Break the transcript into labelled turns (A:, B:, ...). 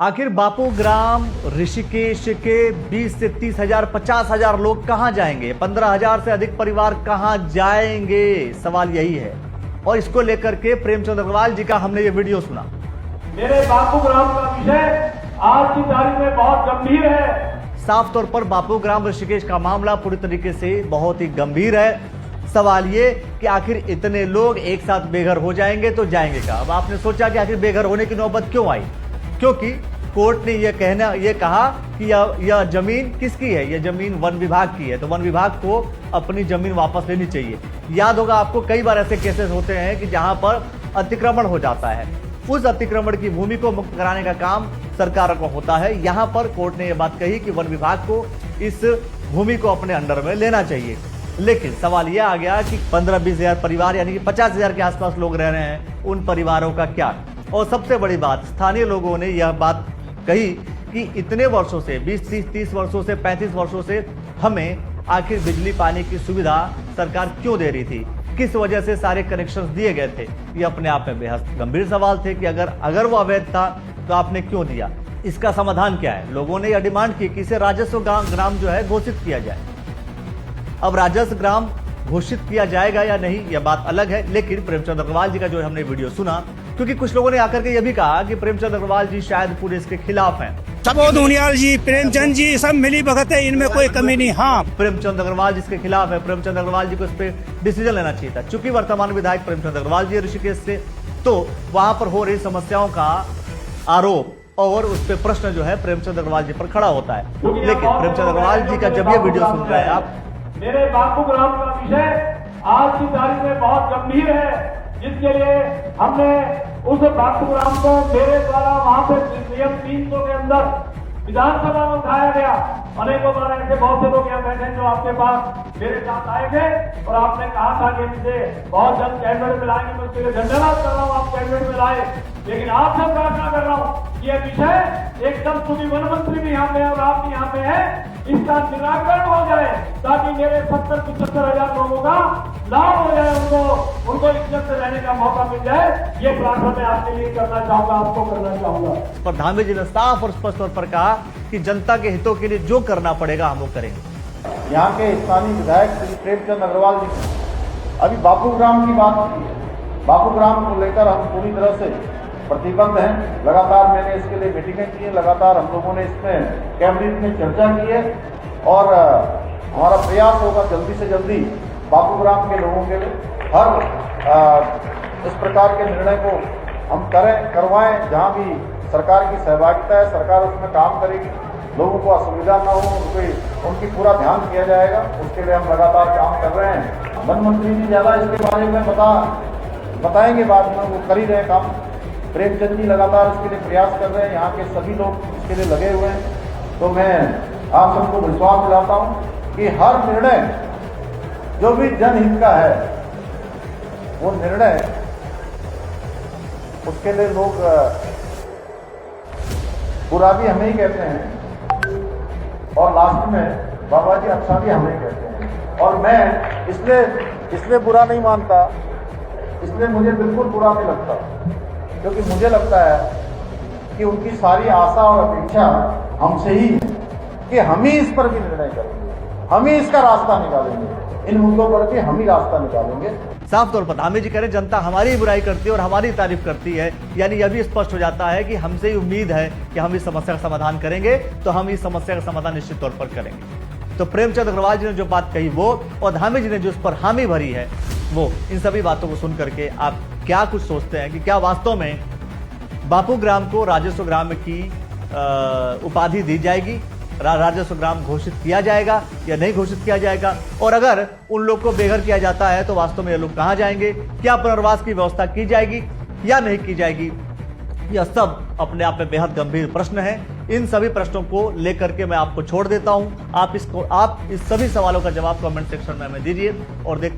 A: आखिर बापू ग्राम ऋषिकेश के 20 से 30 हजार 50 हजार लोग कहां जाएंगे? 15,000 से अधिक परिवार कहां जाएंगे? सवाल यही है। और इसको लेकर के प्रेमचंद अग्रवाल जी का हमने ये वीडियो सुना।
B: मेरे बापू ग्राम का विषय आज की तारीख में बहुत गंभीर है।
A: साफ तौर पर बापू ग्राम ऋषिकेश का मामला पूरी तरीके से बहुत ही गंभीर है। सवाल ये कि आखिर इतने लोग एक साथ बेघर हो जाएंगे तो जाएंगे क्या? अब आपने सोचा कि आखिर बेघर होने की नौबत क्यों आई? क्योंकि कोर्ट ने यह कहा कि यह जमीन किसकी है? यह जमीन वन विभाग की है, तो वन विभाग को अपनी जमीन वापस लेनी चाहिए। याद होगा आपको, कई बार ऐसे केसेस होते हैं कि जहां पर अतिक्रमण हो जाता है, उस अतिक्रमण की भूमि को मुक्त कराने का काम सरकार को होता है। यहां पर कोर्ट ने यह बात कही कि वन विभाग को इस भूमि को अपने अंडर में लेना चाहिए। लेकिन सवाल यह आ गया कि 15-20 हजार परिवार यानी कि 50,000 के आसपास लोग रह रहे हैं, उन परिवारों का क्या? और सबसे बड़ी बात, स्थानीय लोगों ने यह बात कही कि इतने वर्षों से 20-30 वर्षों से 35 वर्षों से हमें आखिर बिजली पानी की सुविधा सरकार क्यों दे रही थी? किस वजह से सारे कनेक्शंस दिए गए थे? ये अपने आप में बेहद गंभीर सवाल थे कि अगर वो अवैध था तो आपने क्यों दिया? इसका समाधान क्या है? लोगों ने यह डिमांड की कि इसे राजस्व ग्राम जो है घोषित किया जाए। अब राजस्व ग्राम घोषित किया जाएगा या नहीं, यह बात अलग है। लेकिन प्रेमचंद अग्रवाल जी का जो हमने वीडियो सुना, क्योंकि कुछ लोगों ने आकर के यह भी कहा कि प्रेमचंद अग्रवाल जी शायद पूरे इसके खिलाफ हैं।
C: सबोध उनियाल जी, प्रेमचंद जी, सब मिली भगत है, इनमें कोई कमी नहीं। हाँ,
A: प्रेमचंद अग्रवाल जिसके खिलाफ है, प्रेमचंद अग्रवाल जी को इस पे डिसीजन लेना चाहिए था। चूंकि वर्तमान विधायक प्रेमचंद अग्रवाल जी ऋषिकेश से, तो वहां पर हो रही समस्याओं का आरोप और उस पर प्रश्न जो है प्रेमचंद अग्रवाल जी पर खड़ा होता है। लेकिन प्रेमचंद अग्रवाल जी का जब ये वीडियो सुन रहे हैं आप,
B: मेरे बापू ग्राम का विषय आज की तारीख में बहुत गंभीर है, जिसके लिए हमने उस बापू ग्राम को मेरे द्वारा वहां पे नियम 300 के अंदर विधानसभा में उठाया गया। अनेकों बार ऐसे बहुत से लोग यहाँ बैठे जो आपके पास मेरे साथ आए थे और आपने कहा था कि इसे बहुत जल्द कैबिनेट में लाएंगे। मैं उसके लिए धन्यवाद कर रहा हूँ, आप कैबिनेट में लाए। लेकिन आपसे प्रार्थना कर रहा हूँ कि यह विषय एकदम, चूंकि वन मंत्री भी यहाँ पे है और आप भी यहाँ पे है, इसका निराकरण हो जाए ताकि मेरे 70-75 हजार लोगों का लाभ हो जाए, उनको इज्जत से रहने का मौका मिल जाए। ये प्रार्थना मैं आपके लिए करना चाहूंगा, आपको करना चाहूंगा।
A: पर धामी जी ने साफ और स्पष्ट तौर पर कहा कि जनता के हितों के लिए जो करना पड़ेगा हम वो करेंगे।
D: यहाँ के स्थानीय विधायक श्री प्रेमचंद अग्रवाल जी अभी बापू ग्राम की बात की है। बापू ग्राम को लेकर हम पूरी तरह से प्रतिबद्ध हैं। लगातार मैंने इसके लिए मीटिंगें की है, लगातार हम लोगों ने इसमें कैबिनेट में चर्चा की है और हमारा प्रयास होगा जल्दी से जल्दी बापू ग्राम के लोगों के लिए हर इस प्रकार के निर्णय को हम करवाएं जहां भी सरकार की सहभागिता है, सरकार उसमें काम करेगी, लोगों को असुविधा ना हो, उनकी पूरा ध्यान किया जाएगा। उसके लिए हम लगातार काम कर रहे हैं। वन मंत्री जी ज़्यादा इसके बारे में बताएंगे बाद में, वो कर ही रहे काम। प्रेमचंद जी लगातार इसके लिए प्रयास कर रहे हैं, यहाँ के सभी लोग इसके लिए लगे हुए हैं। तो मैं आप सबको विश्वास दिलाता हूँ कि हर निर्णय जो भी जनहित का है, वो निर्णय उसके लिए लोग बुरा भी हमें ही कहते हैं और लास्ट में बाबा जी अच्छा भी हमें कहते हैं। और मैं इसलिए बुरा नहीं मानता, इसलिए मुझे बिल्कुल बुरा नहीं लगता, क्योंकि मुझे लगता है कि उनकी सारी आशा और अपेक्षा हमसे ही कि हम ही इस पर भी निर्णय करेंगे, हम ही इसका रास्ता निकालेंगे, इन मुद्दों पर भी हम ही रास्ता निकालेंगे।
A: साफ तौर पर धामी जी कह रहे जनता हमारी बुराई करती है और हमारी तारीफ करती है, यानी यह भी स्पष्ट हो जाता है कि हमसे ही उम्मीद है कि हम इस समस्या का समाधान करेंगे, तो हम इस समस्या का समाधान निश्चित तौर पर करेंगे। तो प्रेमचंद अग्रवाल जी ने जो बात कही वो, और धामी जी ने जो उस पर हामी भरी है वो, इन सभी बातों को सुन करके आप क्या कुछ सोचते हैं कि क्या वास्तव में बापू ग्राम को राजस्व ग्राम की उपाधि दी जाएगी, राजस्व ग्राम घोषित किया जाएगा या नहीं घोषित किया जाएगा? और अगर उन लोग को बेघर किया जाता है तो वास्तव में ये लोग कहां जाएंगे? क्या पुनर्वास की व्यवस्था की जाएगी या नहीं की जाएगी? यह सब अपने आप में बेहद गंभीर प्रश्न है। इन सभी प्रश्नों को लेकर के मैं आपको छोड़ देता हूं। आप इस सभी सवालों का जवाब कमेंट सेक्शन में हमें दीजिए और